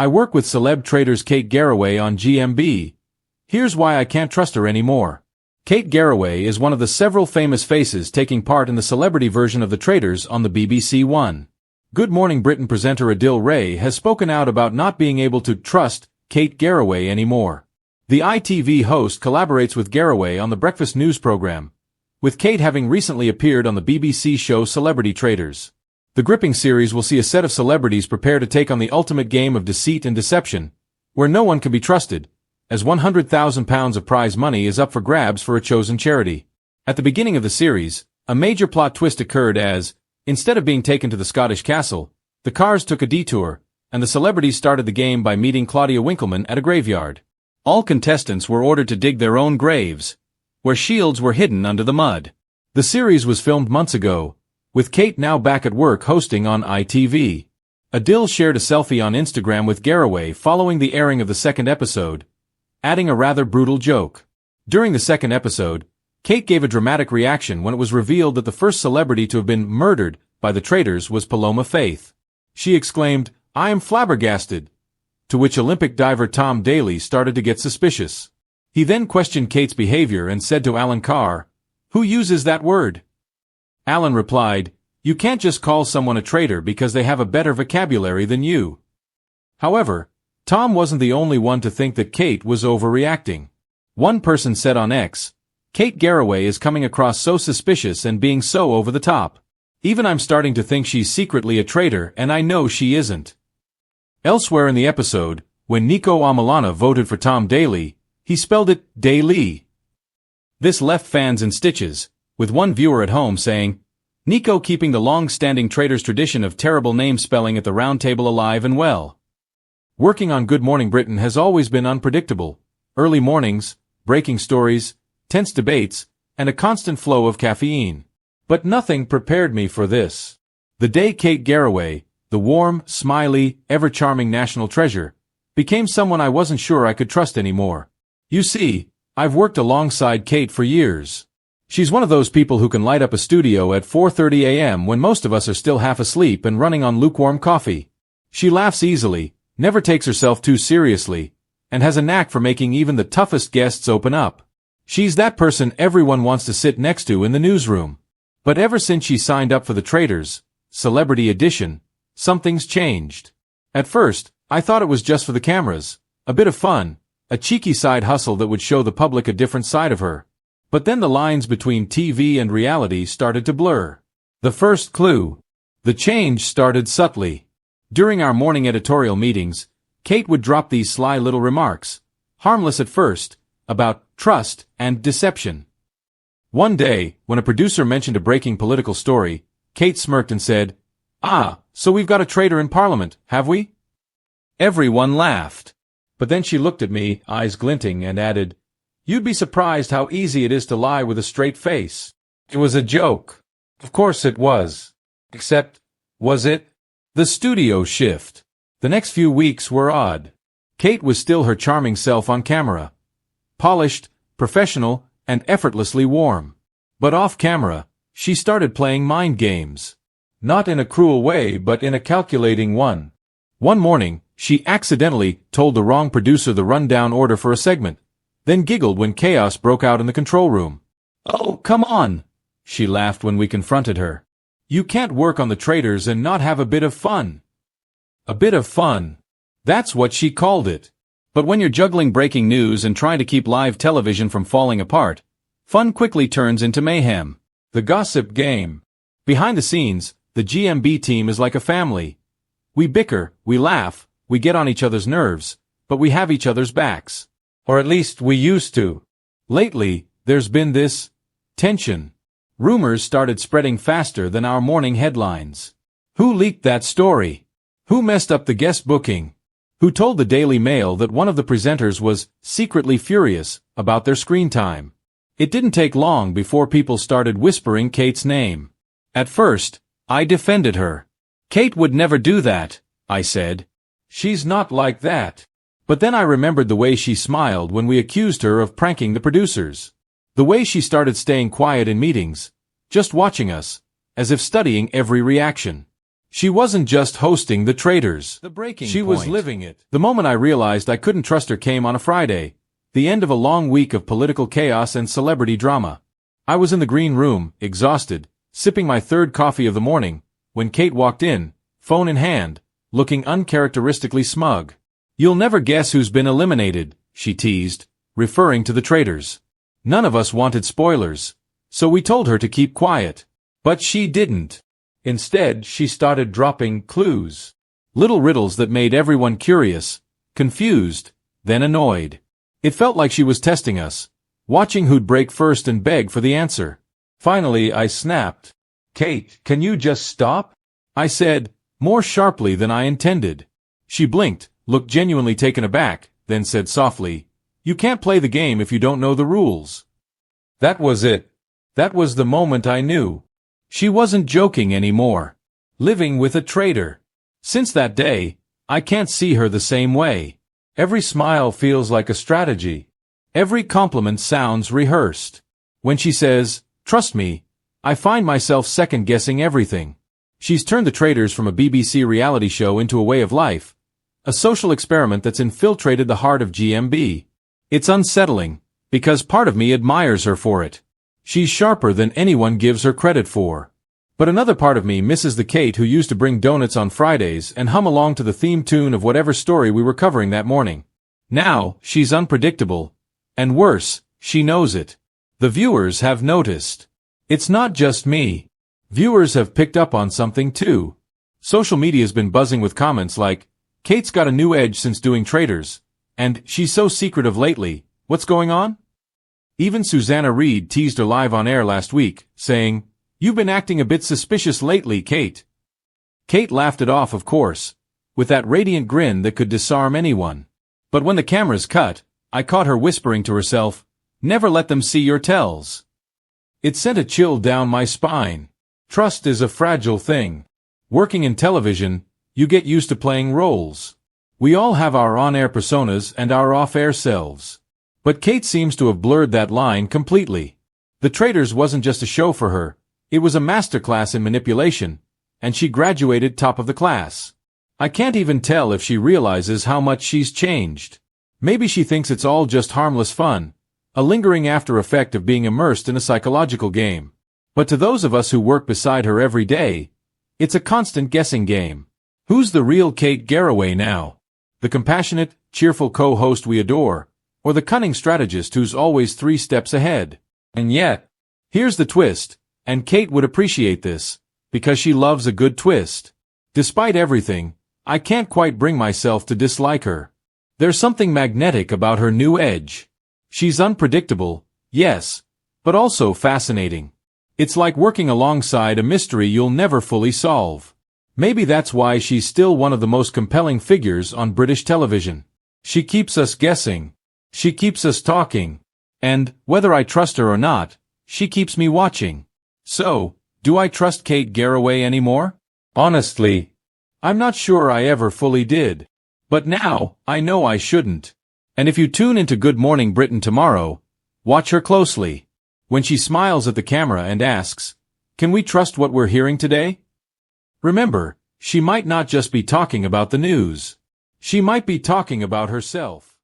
I work with Celeb Traitors Kate Garraway on GMB. Here's why I can't trust her anymore. Kate Garraway is one of the several famous faces taking part in the celebrity version of the Traitors on the BBC One. Good Morning Britain presenter Adil Ray has spoken out about not being able to trust Kate Garraway anymore. The ITV host collaborates with Garraway on the breakfast news program, with Kate having recently appeared on the BBC show Celebrity Traitors. The gripping series will see a set of celebrities prepare to take on the ultimate game of deceit and deception, where no one can be trusted, as £100,000 of prize money is up for grabs for a chosen charity. At the beginning of the series, a major plot twist occurred as, instead of being taken to the Scottish castle, the cars took a detour, and the celebrities started the game by meeting Claudia Winkleman at a graveyard. All contestants were ordered to dig their own graves, where shields were hidden under the mud. The series was filmed months ago, with Kate now back at work hosting on ITV. Adil shared a selfie on Instagram with Garraway following the airing of the second episode, adding a rather brutal joke. During the second episode, Kate gave a dramatic reaction when it was revealed that the first celebrity to have been murdered by the Traitors was Paloma Faith. She exclaimed, "I am flabbergasted," to which Olympic diver Tom Daley started to get suspicious. He then questioned Kate's behavior and said to Alan Carr, "Who uses that word?" Alan replied, "You can't just call someone a traitor because they have a better vocabulary than you." However, Tom wasn't the only one to think that Kate was overreacting. One person said on X, "Kate Garraway is coming across so suspicious and being so over the top. Even I'm starting to think she's secretly a traitor, and I know she isn't." Elsewhere in the episode, when Nico Amalana voted for Tom Daley, he spelled it Daly. This left fans in stitches, with one viewer at home saying, "Nico keeping the long-standing Traitors tradition of terrible name spelling at the round table alive and well." Working on Good Morning Britain has always been unpredictable. Early mornings, breaking stories, tense debates, and a constant flow of caffeine. But nothing prepared me for this. The day Kate Garraway, the warm, smiley, ever-charming national treasure, became someone I wasn't sure I could trust anymore. You see, I've worked alongside Kate for years. She's one of those people who can light up a studio at 4:30 a.m. when most of us are still half asleep and running on lukewarm coffee. She laughs easily, never takes herself too seriously, and has a knack for making even the toughest guests open up. She's that person everyone wants to sit next to in the newsroom. But ever since she signed up for the Traitors, Celebrity Edition, something's changed. At first, I thought it was just for the cameras, a bit of fun, a cheeky side hustle that would show the public a different side of her. But then the lines between TV and reality started to blur. The first clue. The change started subtly. During our morning editorial meetings, Kate would drop these sly little remarks, harmless at first, about trust and deception. One day, when a producer mentioned a breaking political story, Kate smirked and said, "Ah, so we've got a traitor in Parliament, have we?" Everyone laughed. But then she looked at me, eyes glinting, and added, "You'd be surprised how easy it is to lie with a straight face." It was a joke. Of course it was. Except, was it? The studio shift. The next few weeks were odd. Kate was still her charming self on camera. Polished, professional, and effortlessly warm. But off camera, she started playing mind games. Not in a cruel way, but in a calculating one. One morning, she accidentally told the wrong producer the rundown order for a segment, then giggled when chaos broke out in the control room. "Oh, come on," she laughed when we confronted her. "You can't work on the Traitors and not have a bit of fun." A bit of fun. That's what she called it. But when you're juggling breaking news and trying to keep live television from falling apart, fun quickly turns into mayhem. The gossip game. Behind the scenes, the GMB team is like a family. We bicker, we laugh, we get on each other's nerves, but we have each other's backs. Or at least we used to. Lately, there's been this tension. Rumors started spreading faster than our morning headlines. Who leaked that story? Who messed up the guest booking? Who told the Daily Mail that one of the presenters was secretly furious about their screen time? It didn't take long before people started whispering Kate's name. At first, I defended her. "Kate would never do that," I said. "She's not like that." But then I remembered the way she smiled when we accused her of pranking the producers. The way she started staying quiet in meetings, just watching us, as if studying every reaction. She wasn't just hosting the Traitors. She was living it. The moment I realized I couldn't trust her came on a Friday, the end of a long week of political chaos and celebrity drama. I was in the green room, exhausted, sipping my third coffee of the morning, when Kate walked in, phone in hand, looking uncharacteristically smug. "You'll never guess who's been eliminated," she teased, referring to the Traitors. None of us wanted spoilers, so we told her to keep quiet. But she didn't. Instead, she started dropping clues. Little riddles that made everyone curious, confused, then annoyed. It felt like she was testing us, watching who'd break first and beg for the answer. Finally, I snapped. "Kate, can you just stop?" I said, more sharply than I intended. She blinked, looked genuinely taken aback, then said softly, "You can't play the game if you don't know the rules." That was it. That was the moment I knew. She wasn't joking anymore. Living with a traitor. Since that day, I can't see her the same way. Every smile feels like a strategy. Every compliment sounds rehearsed. When she says, "Trust me," I find myself second-guessing everything. She's turned the Traitors from a BBC reality show into a way of life, a social experiment that's infiltrated the heart of GMB. It's unsettling, because part of me admires her for it. She's sharper than anyone gives her credit for. But another part of me misses the Kate who used to bring donuts on Fridays and hum along to the theme tune of whatever story we were covering that morning. Now, she's unpredictable. And worse, she knows it. The viewers have noticed. It's not just me. Viewers have picked up on something too. Social media's been buzzing with comments like, "Kate's got a new edge since doing Traitors," and "She's so secretive lately, what's going on?" Even Susanna Reid teased her live on air last week, saying, "You've been acting a bit suspicious lately, Kate." Kate laughed it off, of course, with that radiant grin that could disarm anyone. But when the cameras cut, I caught her whispering to herself, "Never let them see your tells." It sent a chill down my spine. Trust is a fragile thing. Working in television, you get used to playing roles. We all have our on-air personas and our off-air selves. But Kate seems to have blurred that line completely. The Traitors wasn't just a show for her, it was a masterclass in manipulation, and she graduated top of the class. I can't even tell if she realizes how much she's changed. Maybe she thinks it's all just harmless fun, a lingering after effect of being immersed in a psychological game. But to those of us who work beside her every day, it's a constant guessing game. Who's the real Kate Garraway now? The compassionate, cheerful co-host we adore, or the cunning strategist who's always 3 steps ahead? And yet, here's the twist, and Kate would appreciate this, because she loves a good twist. Despite everything, I can't quite bring myself to dislike her. There's something magnetic about her new edge. She's unpredictable, yes, but also fascinating. It's like working alongside a mystery you'll never fully solve. Maybe that's why she's still one of the most compelling figures on British television. She keeps us guessing. She keeps us talking. And, whether I trust her or not, she keeps me watching. So, do I trust Kate Garraway anymore? Honestly, I'm not sure I ever fully did. But now, I know I shouldn't. And if you tune into Good Morning Britain tomorrow, watch her closely. When she smiles at the camera and asks, "Can we trust what we're hearing today?" Remember, she might not just be talking about the news. She might be talking about herself.